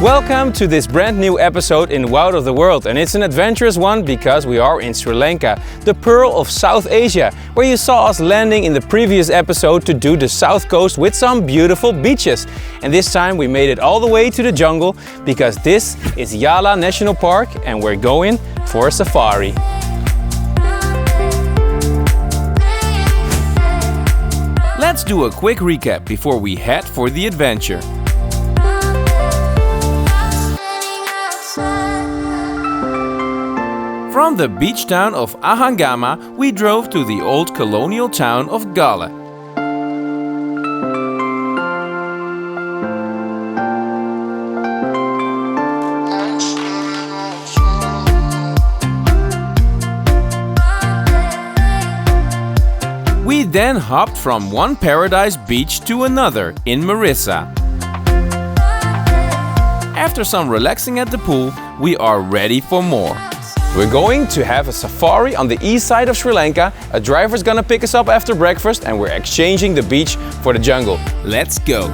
Welcome to this brand new episode in Wild of the World, and it's an adventurous one because we are in Sri Lanka, the pearl of South Asia, where you saw us landing in the previous episode to do the south coast with some beautiful beaches. And this time we made it all the way to the jungle because this is Yala National Park and we're going for a safari. Let's do a quick recap before we head for the adventure. From the beach town of Ahangama, we drove to the old colonial town of Gala. We then hopped from one paradise beach to another in Mirissa. After some relaxing at the pool, we are ready for more. We're going to have a safari on the east side of Sri Lanka. A driver's gonna pick us up after breakfast and we're exchanging the beach for the jungle. Let's go!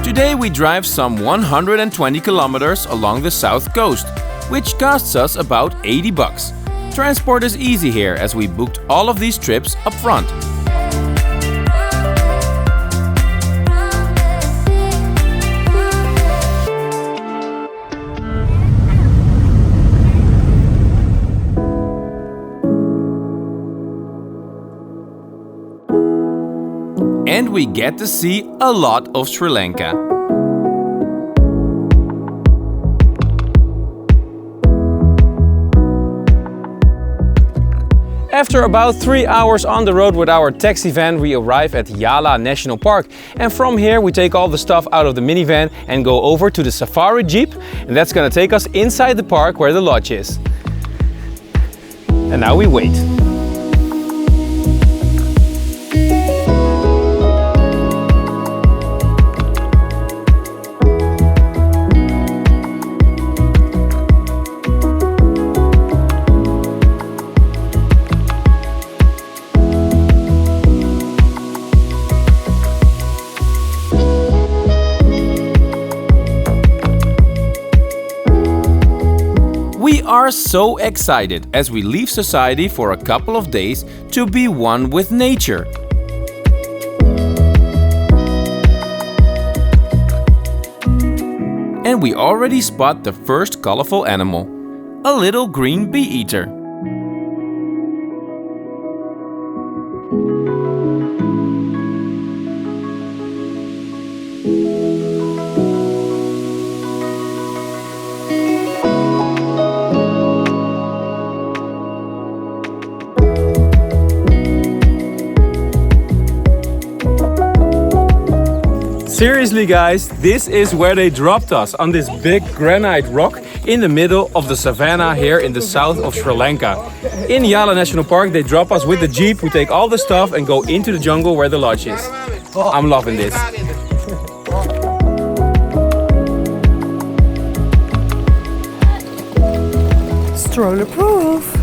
Today we drive some 120 kilometers along the south coast, which costs us about 80 bucks. Transport is easy here as we booked all of these trips up front. And we get to see a lot of Sri Lanka. After about 3 hours on the road with our taxi van, we arrive at Yala National Park. And from here we take all the stuff out of the minivan and go over to the safari jeep. And that's gonna take us inside the park where the lodge is. And now we wait. We are so excited as we leave society for a couple of days to be one with nature. And we already spot the first colorful animal, a little green bee-eater. Seriously guys, this is where they dropped us, on this big granite rock in the middle of the savannah here in the south of Sri Lanka. In Yala National Park they drop us with the jeep, we take all the stuff and go into the jungle where the lodge is. I'm loving this. Stroller proof.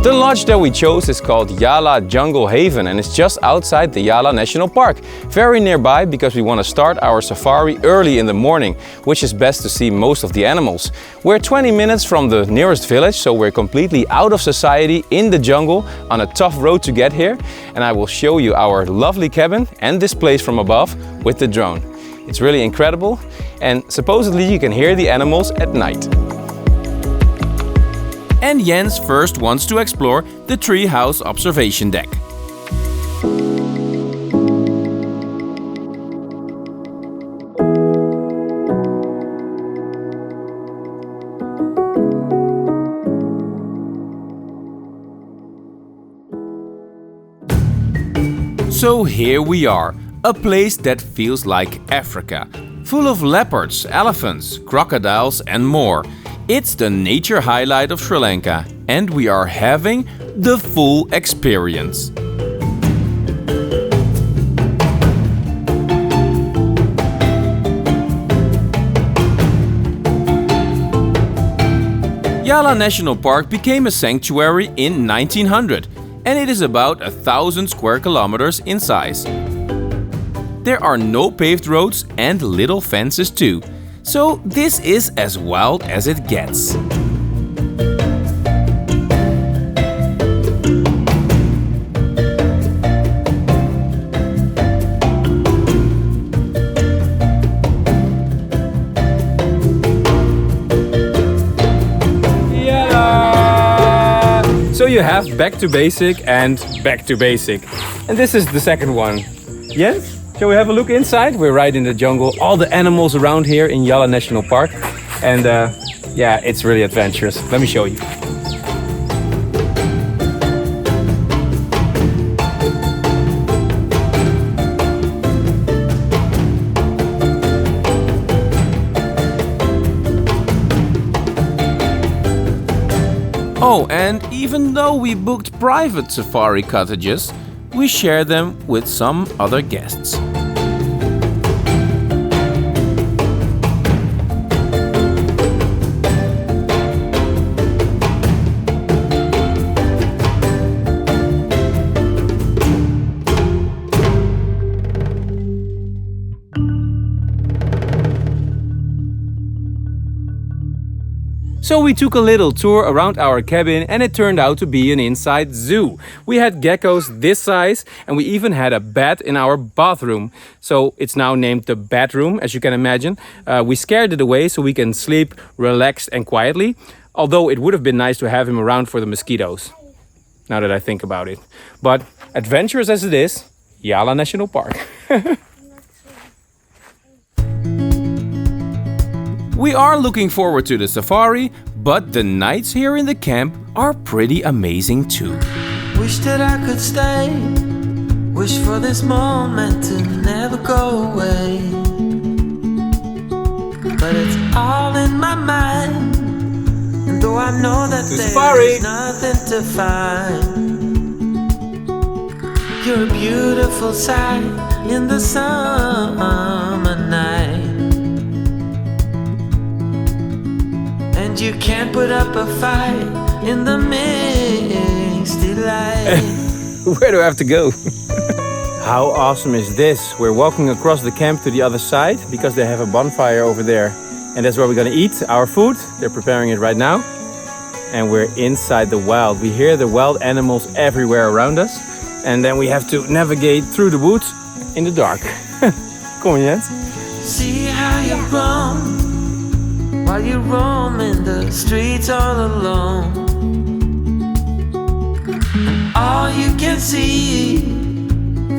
The lodge that we chose is called Yala Jungle Haven and it's just outside the Yala National Park. Very nearby because we want to start our safari early in the morning, which is best to see most of the animals. We're 20 minutes from the nearest village, so we're completely out of society in the jungle on a tough road to get here. And I will show you our lovely cabin and this place from above with the drone. It's really incredible and supposedly you can hear the animals at night. And Jens first wants to explore the treehouse observation deck. So here we are, a place that feels like Africa, full of leopards, elephants, crocodiles and more. It's the nature highlight of Sri Lanka and we are having the full experience. Yala National Park became a sanctuary in 1900 and it is about 1,000 square kilometers in size. There are no paved roads and little fences too, so this is as wild as it gets. So you have back to basic and back to basic. And this is the second one. Yes? Shall we have a look inside? We're right in the jungle. All the animals around here in Yala National Park. And yeah, it's really adventurous. Let me show you. Oh, and even though we booked private safari cottages, we share them with some other guests. So we took a little tour around our cabin and it turned out to be an inside zoo. We had geckos this size and we even had a bat in our bathroom. So it's now named the bedroom, as you can imagine. We scared it away so we can sleep relaxed and quietly. Although it would have been nice to have him around for the mosquitoes, now that I think about it. But adventurous as it is, Yala National Park. We are looking forward to the safari, but the nights here in the camp are pretty amazing too. Wish that I could stay, wish for this moment to never go away. But it's all in my mind, and though I know that there's nothing to find, you're a beautiful sight in the summer night. And you can't put up a fight in the misty light. Where do I have to go? How awesome is this? We're walking across the camp to the other side because they have a bonfire over there. And that's where we're gonna eat our food. They're preparing it right now. And we're inside the wild. We hear the wild animals everywhere around us. And then we have to navigate through the woods in the dark. Come on, Jens. See how you roam while you roam in the streets all alone. And all you can see,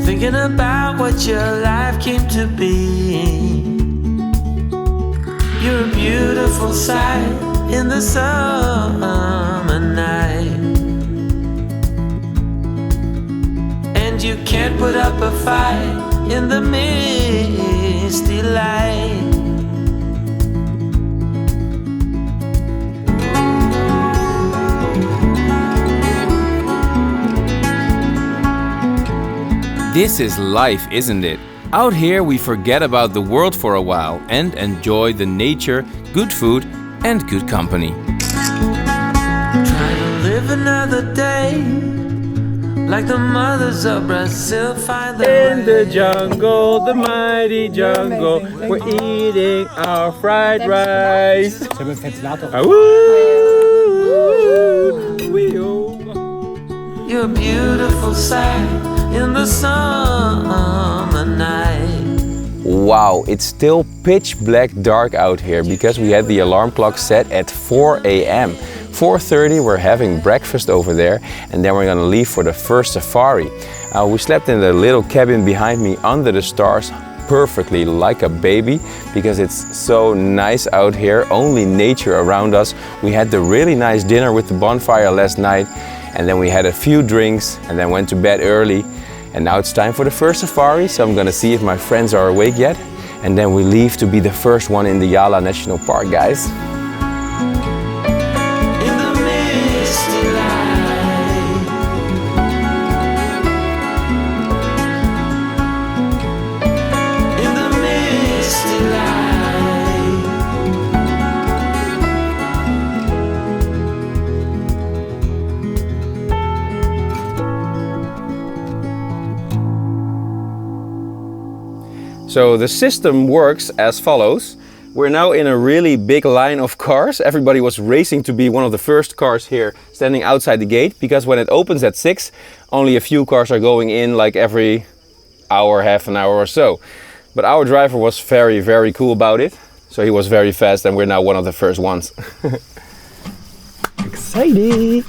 thinking about what your life came to be. You're a beautiful sight in the summer night. And you can't put up a fight in the misty light. This is life, isn't it? Out here we forget about the world for a while and enjoy the nature, good food and good company. Trying to live another day like the mothers of Brazil find their In the jungle, the mighty jungle, we're eating our fried rice. Ze hebben een ventilator. You're a beautiful sight in the summer night. Wow, it's still pitch black dark out here because we had the alarm clock set at 4 a.m. 4:30 we're having breakfast over there and then we're gonna leave for the first safari. We slept in the little cabin behind me under the stars perfectly like a baby because it's so nice out here, only nature around us. We had the really nice dinner with the bonfire last night and then we had a few drinks and then went to bed early And now it's time for the first safari, so I'm gonna see if my friends are awake yet. And then we leave to be the first one in the Yala National Park, guys. So the system works as follows. We're now in a really big line of cars. Everybody was racing to be one of the first cars here standing outside the gate, because when it opens at 6, only a few cars are going in, like every hour, half an hour or so. But our driver was very, very cool about it. So he was very fast and we're now one of the first ones. Excited!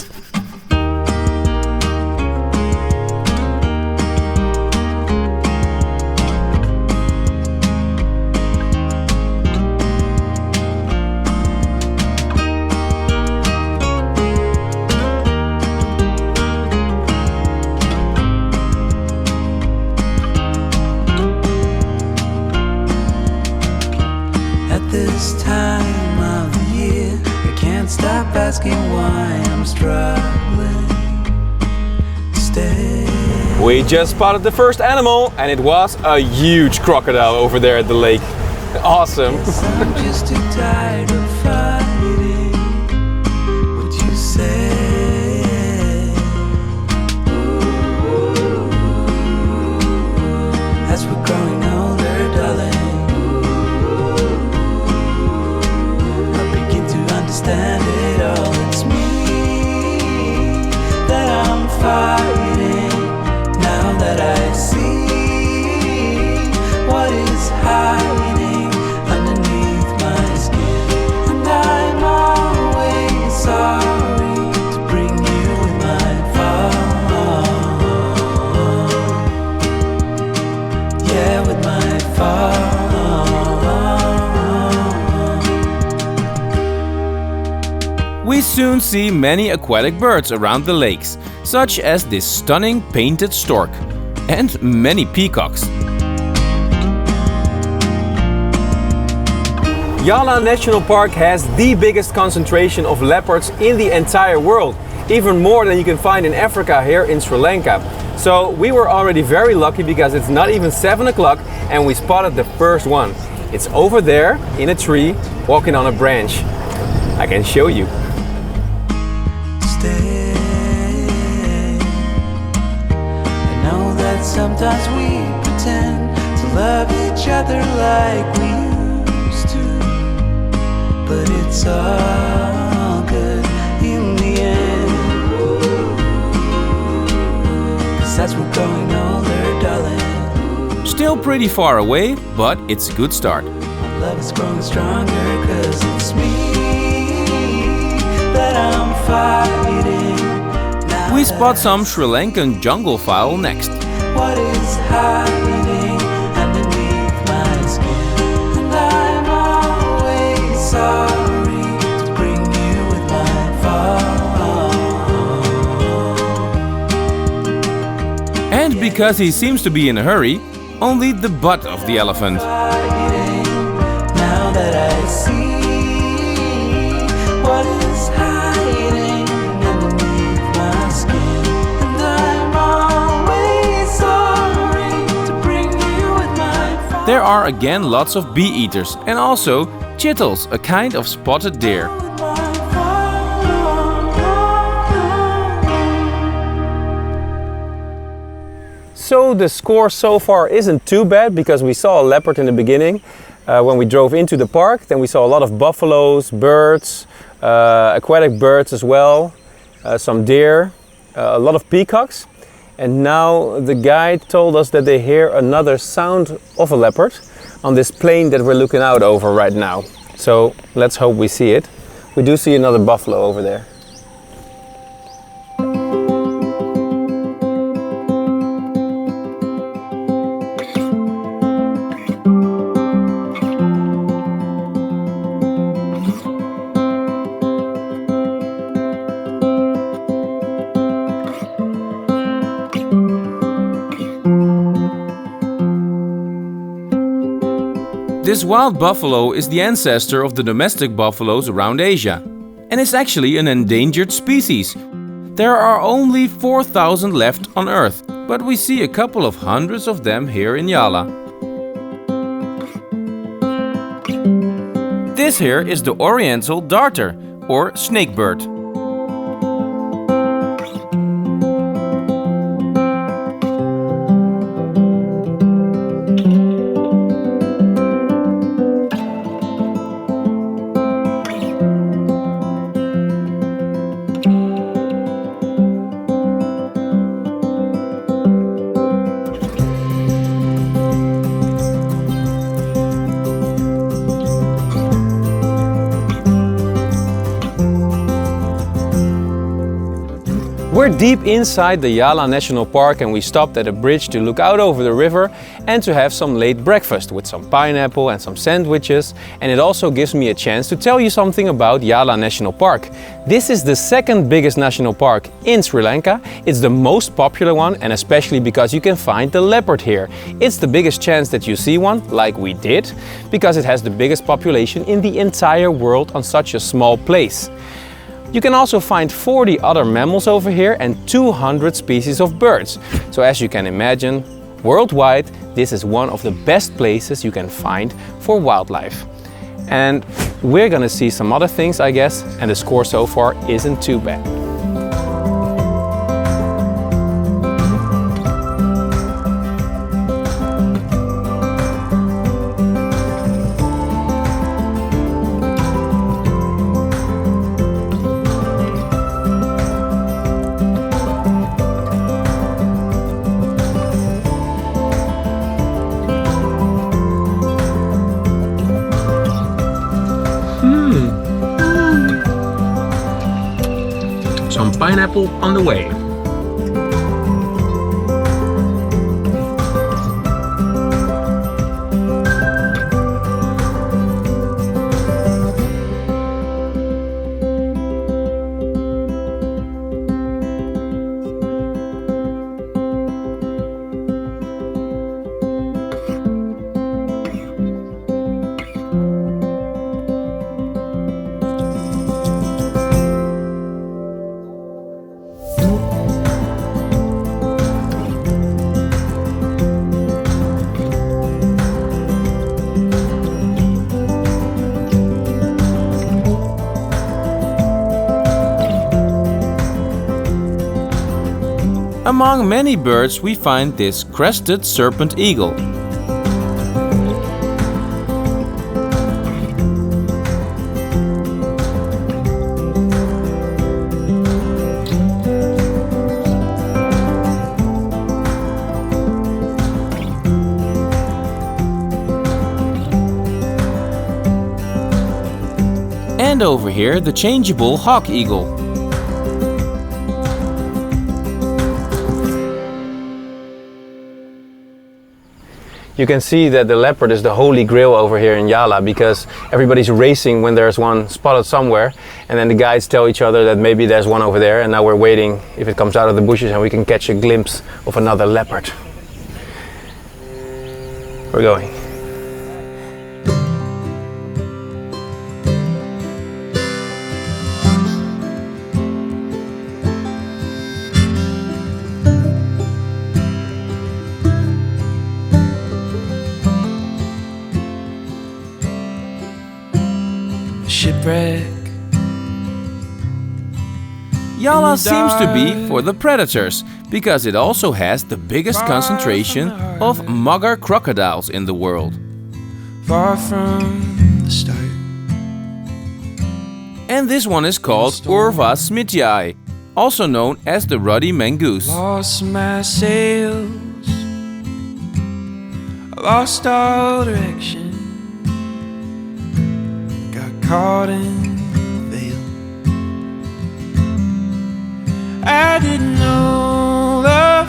This time of the year, I can't stop asking why I'm struggling to stay. We just spotted the first animal and it was a huge crocodile over there at the lake. Awesome! I'm just too tired of fighting what you say. As we're growing older, darling, understand it all. It's me that I'm fighting. Now that I see what is hiding underneath my skin, and I'm always sorry to bring you in my fall. Yeah, with my fall. We soon see many aquatic birds around the lakes, such as this stunning painted stork, and many peacocks. Yala National Park has the biggest concentration of leopards in the entire world, even more than you can find in Africa here in Sri Lanka. So we were already very lucky because it's not even 7 o'clock and we spotted the first one. It's over there in a tree, walking on a branch. I can show you. I know that sometimes we pretend to love each other like we used to, but it's all good in the end. 'Cause that's we're growing older, darling. Still pretty far away, but it's a good start. Our love is growing stronger 'cause it's me that I'm fighting. Now We spot some Sri Lankan jungle fowl next. what is hiding underneath my skin, and I'm always sorry to bring you with my fall. And because he seems to be in a hurry, only the butt of the elephant. Fighting, now that I see what is hiding underneath my skin, and I'm always sorry to bring you with my fall. There are again lots of bee eaters and also chittels, a kind of spotted deer. So the score so far isn't too bad because we saw a leopard in the beginning when we drove into the park. Then we saw a lot of buffaloes, birds, aquatic birds as well, some deer, a lot of peacocks. And now the guide told us that they hear another sound of a leopard on this plain that we're looking out over right now. So let's hope we see it. We do see another buffalo over there. This wild buffalo is the ancestor of the domestic buffaloes around Asia, and is actually an endangered species. There are only 4,000 left on Earth, but we see a couple of hundreds of them here in Yala. This here is the Oriental darter, or snakebird. We're deep inside the Yala National Park and we stopped at a bridge to look out over the river and to have some late breakfast with some pineapple and some sandwiches. And it also gives me a chance to tell you something about Yala National Park. This is the second biggest national park in Sri Lanka. It's the most popular one, and especially because you can find the leopard here. It's the biggest chance that you see one, like we did, because it has the biggest population in the entire world on such a small place. You can also find 40 other mammals over here and 200 species of birds. So as you can imagine, worldwide, this is one of the best places you can find for wildlife. And we're gonna see some other things, I guess, and the score so far isn't too bad. Some pineapple on the way. Among many birds we find this crested serpent eagle. And over here the changeable hawk eagle. You can see that the leopard is the holy grail over here in Yala, because everybody's racing when there's one spotted somewhere, and then the guides tell each other that maybe there's one over there, and now we're waiting if it comes out of the bushes and we can catch a glimpse of another leopard. We're going. Shipwreck. Yala seems to be for the predators, because it also has the biggest concentration of mugger crocodiles in the world. Far from the start. And this one is called Urva smithii, also known as the ruddy mongoose. Lost my sails. I lost all direction. Caught in the veil. I didn't know love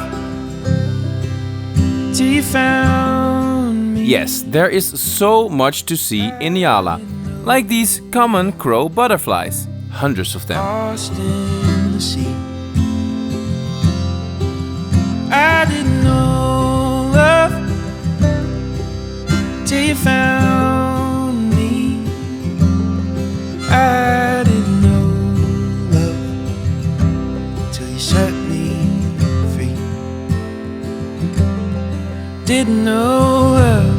till you found me. Yes, there is so much to see in Yala, like these common crow butterflies, hundreds of them. Lost in the sea. I didn't know love till you found didn't know love.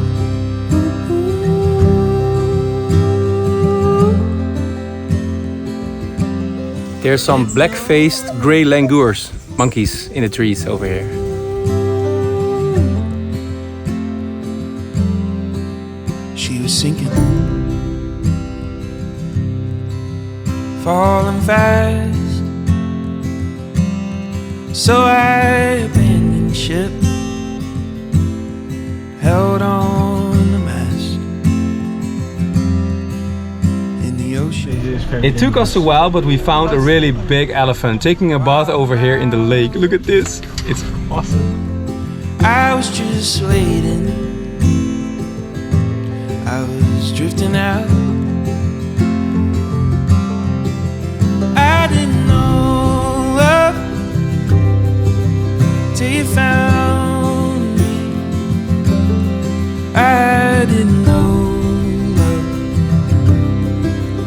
There's some black-faced grey langurs, monkeys in the trees over here. She was sinking, falling fast, so I abandoned ship, held on the mast in the ocean. It took us a while, but we found a really big elephant taking a bath over here in the lake. Look at this, it's awesome. I was just waiting, I was drifting out. I didn't know love till you found me. I didn't know love,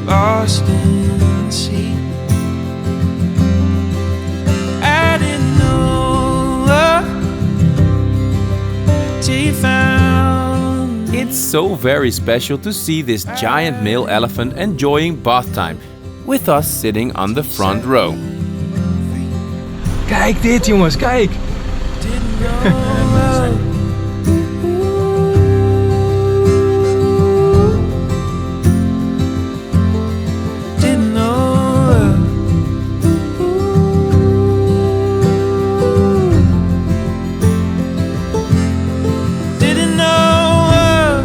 lost in the sea. I didn't know love till you found me. It's so very special to see this giant male elephant enjoying bath time, with us sitting on the front row. Kijk dit jongens, kijk! Didn't know love. Didn't know love. Didn't know love.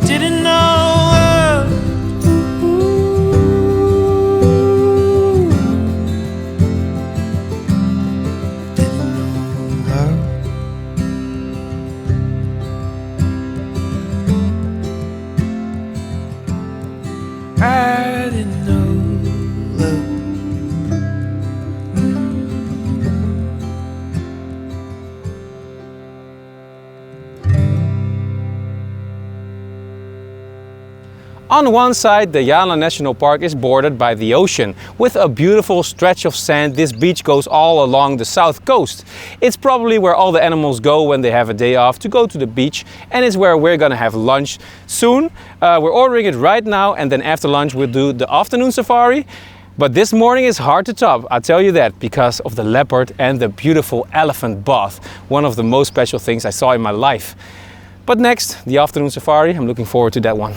Didn't know love. Didn't know love. I didn't know love. On one side, the Yala National Park is bordered by the ocean. With a beautiful stretch of sand, this beach goes all along the south coast. It's probably where all the animals go when they have a day off to go to the beach, and it's where we're gonna have lunch soon. We're ordering it right now, and then after lunch we'll do the afternoon safari. But this morning is hard to top, I'll tell you that, because of the leopard and the beautiful elephant bath. One of the most special things I saw in my life. But next, the afternoon safari, I'm looking forward to that one.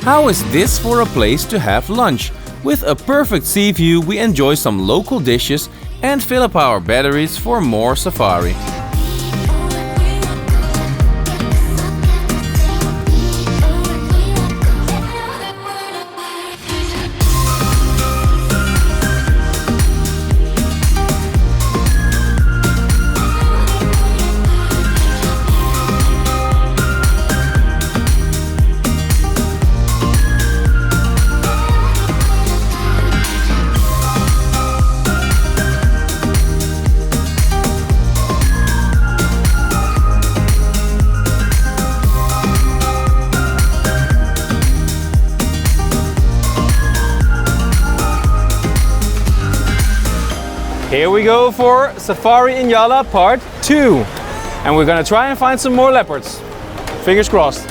How is this for a place to have lunch? With a perfect sea view, we enjoy some local dishes and fill up our batteries for more safari. Here we go for Safari in Yala Part 2. And we're gonna try and find some more leopards. Fingers crossed.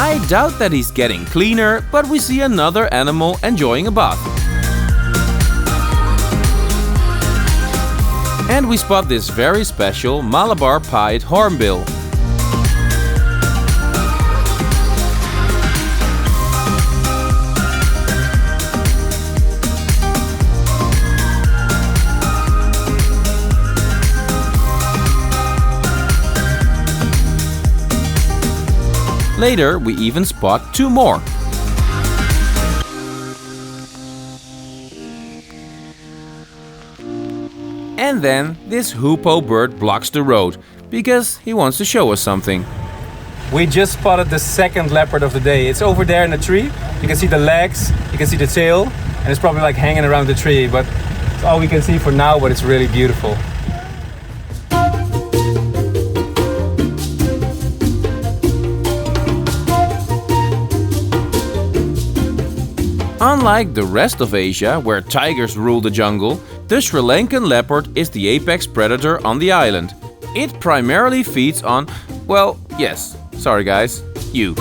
I doubt that he's getting cleaner, but we see another animal enjoying a bath. And we spot this very special Malabar pied hornbill. Later, we even spot 2 more. And then this hoopoe bird blocks the road because he wants to show us something. We just spotted the second leopard of the day. It's over there in the tree. You can see the legs, you can see the tail, and it's probably like hanging around the tree, but it's all we can see for now, but it's really beautiful. Unlike the rest of Asia, where tigers rule the jungle, the Sri Lankan leopard is the apex predator on the island. It primarily feeds on, well, yes, sorry guys, you.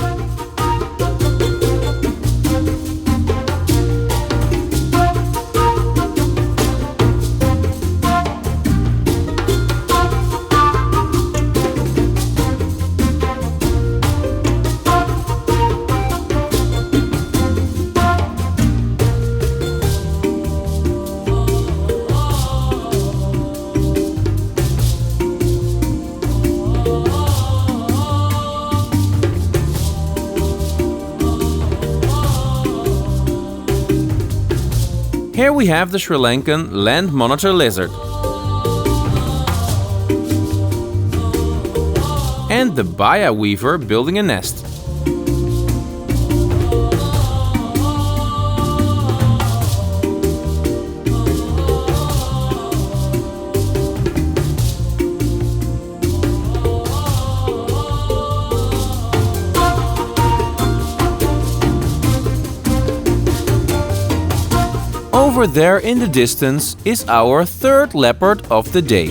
Here we have the Sri Lankan land monitor lizard. And the baya weaver building a nest. Over there in the distance is our third leopard of the day.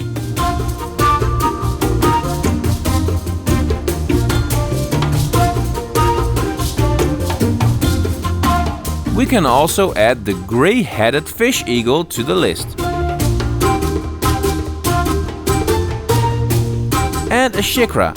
We can also add the gray-headed fish eagle to the list. And a shikra.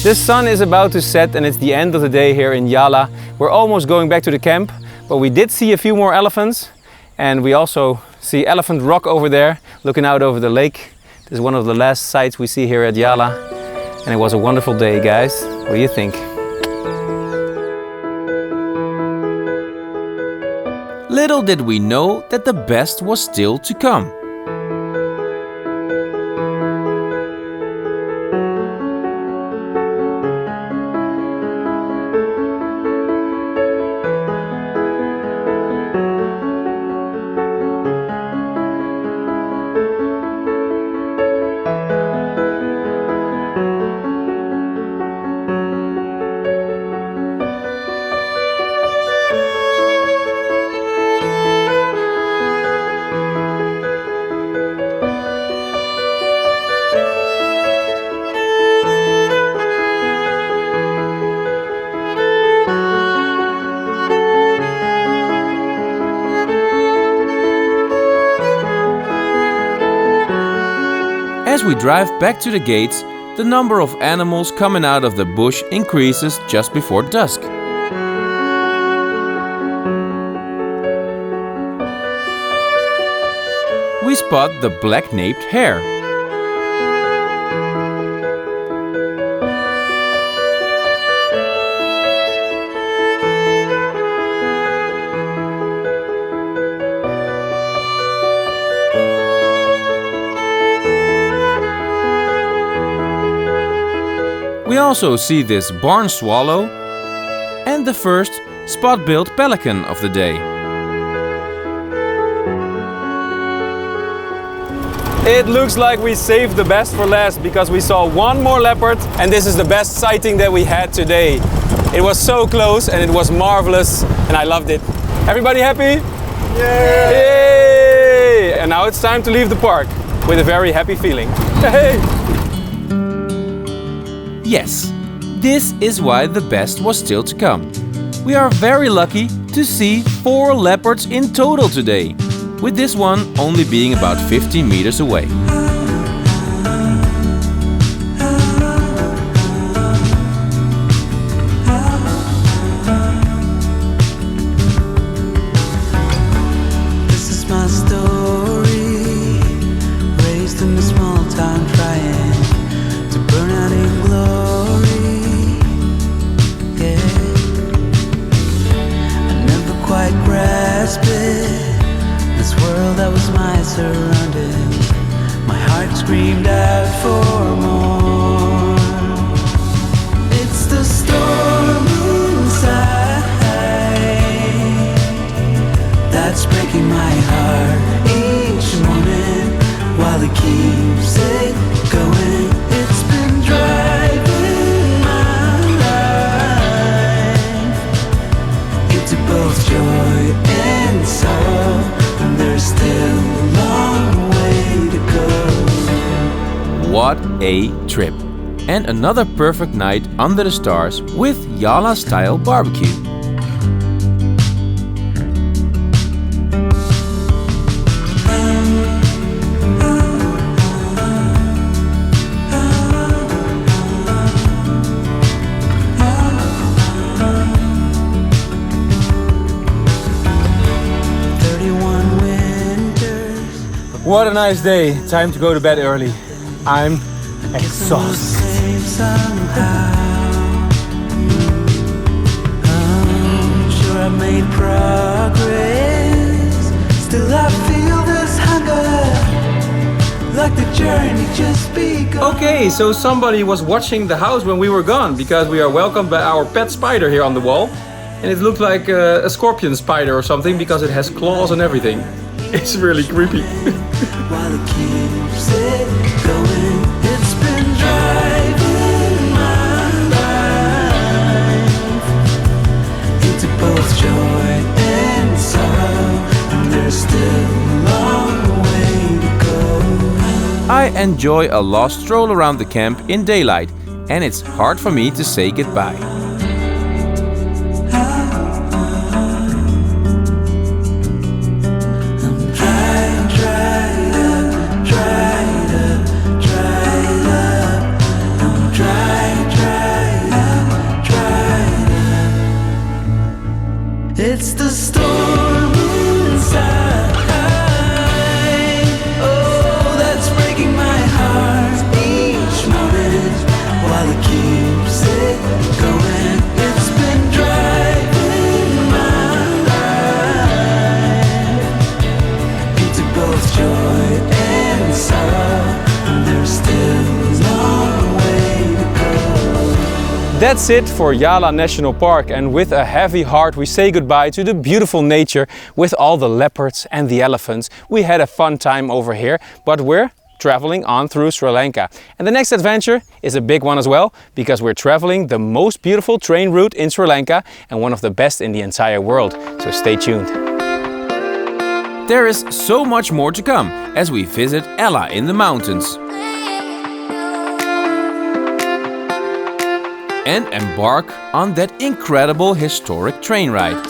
The sun is about to set and it's the end of the day here in Yala. We're almost going back to the camp, but we did see a few more elephants. And we also see Elephant Rock over there, looking out over the lake. This is one of the last sights we see here at Yala. And it was a wonderful day, guys. What do you think? Little did we know that the best was still to come. As we drive back to the gates, the number of animals coming out of the bush increases just before dusk. We spot the black-naped hare. We also see this barn swallow and the first spot-billed pelican of the day. It looks like we saved the best for last because we saw one more leopard and this is the best sighting that we had today. It was so close and it was marvelous and I loved it. Everybody happy? Yay! Yay! And now it's time to leave the park with a very happy feeling. Hey! Yes, this is why the best was still to come. We are very lucky to see 4 leopards in total today, with this one only being about 50 meters away. This is my story, raised in a small town trying to burn out in glory. Yeah, I never quite grasped it, this world that was my surroundings. My heart screamed out for more. It's the storm inside that's breaking my heart each morning while it keeps it going. It's been driving my life into both joy and sorrow, and there's still a long way to go. What a trip! And another perfect night under the stars with Yala style barbecue. What a nice day. Time to go to bed early. I'm exhausted. Same somehow. Sure I made progress. Still I feel this hunger, like the journey just begun. Okay, so somebody was watching the house when we were gone, because we are welcomed by our pet spider here on the wall. And it looked like a scorpion spider or something, because it has claws and everything. It's really creepy. While it keeps it going, it's been driving my life into both joy and sorrow, and there's still a long way to go. I enjoy a lost stroll around the camp in daylight, and it's hard for me to say goodbye. It's the storm inside, oh, that's breaking my heart each morning while it keeps it going. It's been driving my life into both joy and sorrow, and there's still a long way to go. That's it for Yala National Park, and with a heavy heart we say goodbye to the beautiful nature with all the leopards and the elephants. We had a fun time over here, but we're traveling on through Sri Lanka. And the next adventure is a big one as well, because we're traveling the most beautiful train route in Sri Lanka and one of the best in the entire world. So stay tuned. There is so much more to come as we visit Ella in the mountains and embark on that incredible historic train ride.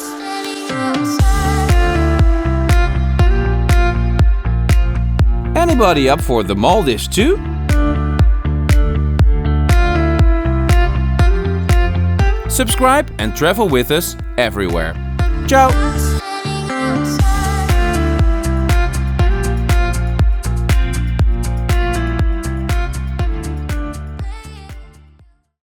Anybody up for the Maldives too? Subscribe and travel with us everywhere. Ciao!